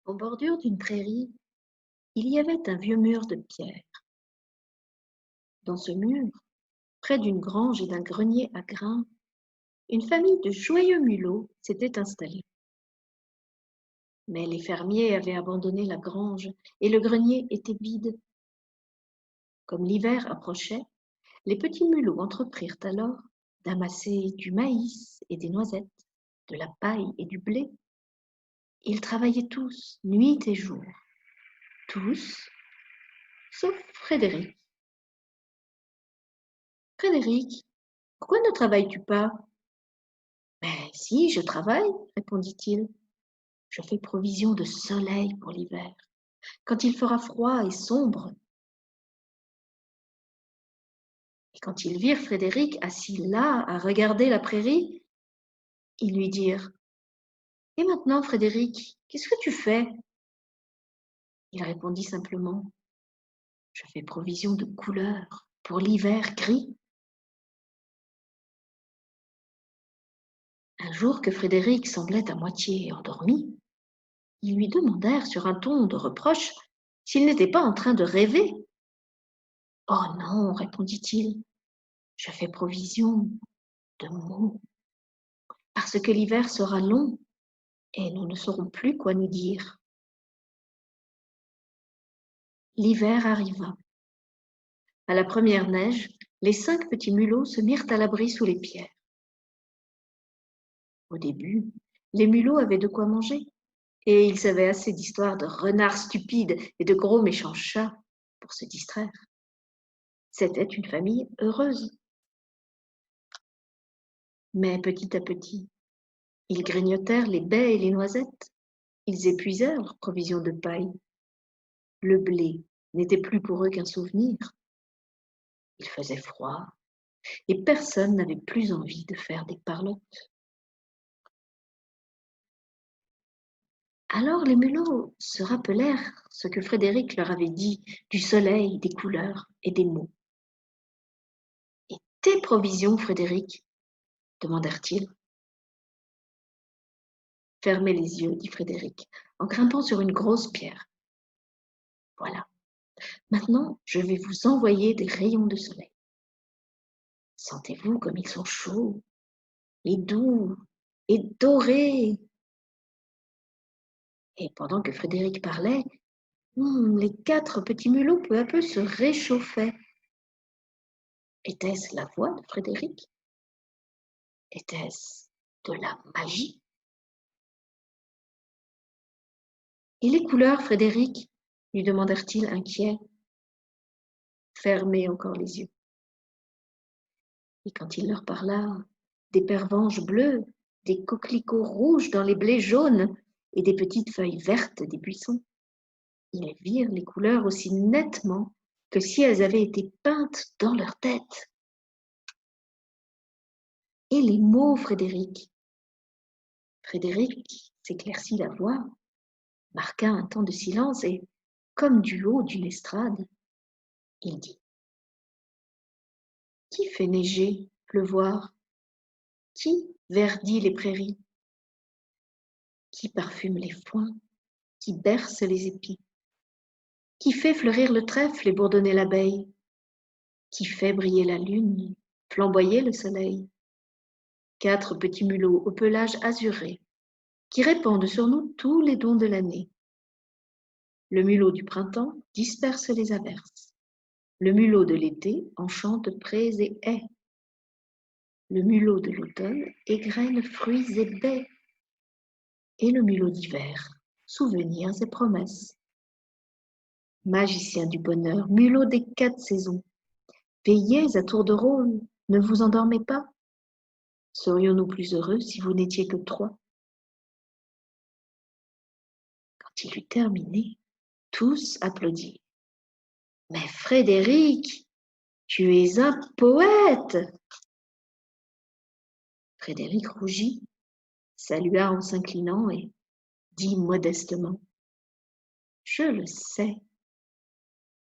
En bordure d'une prairie, il y avait un vieux mur de pierre. Dans ce mur, près d'une grange et d'un grenier à grains, une famille de joyeux mulots s'était installée. Mais les fermiers avaient abandonné la grange et le grenier était vide. Comme l'hiver approchait, les petits mulots entreprirent alors d'amasser du maïs et des noisettes, de la paille et du blé. Ils travaillaient tous, nuit et jour. Tous, sauf Frédéric. Frédéric, pourquoi ne travailles-tu pas? Mais si, je travaille, répondit-il. Je fais provision de soleil pour l'hiver, quand il fera froid et sombre. Et quand ils virent Frédéric assis là à regarder la prairie, ils lui dirent: Et maintenant, Frédéric, qu'est-ce que tu fais? Il répondit simplement: Je fais provision de couleurs pour l'hiver gris. Un jour que Frédéric semblait à moitié endormi, ils lui demandèrent sur un ton de reproche s'il n'était pas en train de rêver. Oh non, répondit-il, je fais provision de mots, parce que l'hiver sera long et nous ne saurons plus quoi nous dire. L'hiver arriva. À la première neige, les 5 petits mulots se mirent à l'abri sous les pierres. Au début, les mulots avaient de quoi manger, et ils savaient assez d'histoires de renards stupides et de gros méchants chats pour se distraire. C'était une famille heureuse. Mais petit à petit, ils grignotèrent les baies et les noisettes. Ils épuisèrent leurs provisions de paille. Le blé n'était plus pour eux qu'un souvenir. Il faisait froid et personne n'avait plus envie de faire des parlottes. Alors les mulots se rappelèrent ce que Frédéric leur avait dit du soleil, des couleurs et des mots. « Et tes provisions, Frédéric ?» demandèrent-ils. « Fermez les yeux, dit Frédéric, en grimpant sur une grosse pierre. Voilà. Maintenant, je vais vous envoyer des rayons de soleil. Sentez-vous comme ils sont chauds et doux et dorés. » Et pendant que Frédéric parlait, les 4 petits mulots peu à peu se réchauffaient. Était-ce la voix de Frédéric? Était-ce de la magie? Et les couleurs, Frédéric? Lui demandèrent-ils inquiets. Fermez encore les yeux. Et quand il leur parla des pervenches bleues, des coquelicots rouges dans les blés jaunes et des petites feuilles vertes des buissons, ils virent les couleurs aussi nettement que si elles avaient été peintes dans leur tête. Et les mots, Frédéric? Frédéric s'éclaircit la voix, marqua un temps de silence et, comme du haut d'une estrade, il dit: Qui fait neiger, pleuvoir? Qui verdit les prairies? Qui parfume les foins? Qui berce les épis? Qui fait fleurir le trèfle et bourdonner l'abeille? Qui fait briller la lune, flamboyer le soleil? 4 petits mulots au pelage azuré, qui répandent sur nous tous les dons de l'année. Le mulot du printemps disperse les averses. Le mulot de l'été enchante prés et haies. Le mulot de l'automne égrène fruits et baies. Et le mulot d'hiver, souvenirs et promesses. Magicien du bonheur, mulot des 4 saisons, veillez à tour de rôle, ne vous endormez pas. Serions-nous plus heureux si vous n'étiez que 3? Quand il eut terminé, tous applaudirent. Mais Frédéric, tu es un poète! Frédéric rougit, salua en s'inclinant et dit modestement: Je le sais,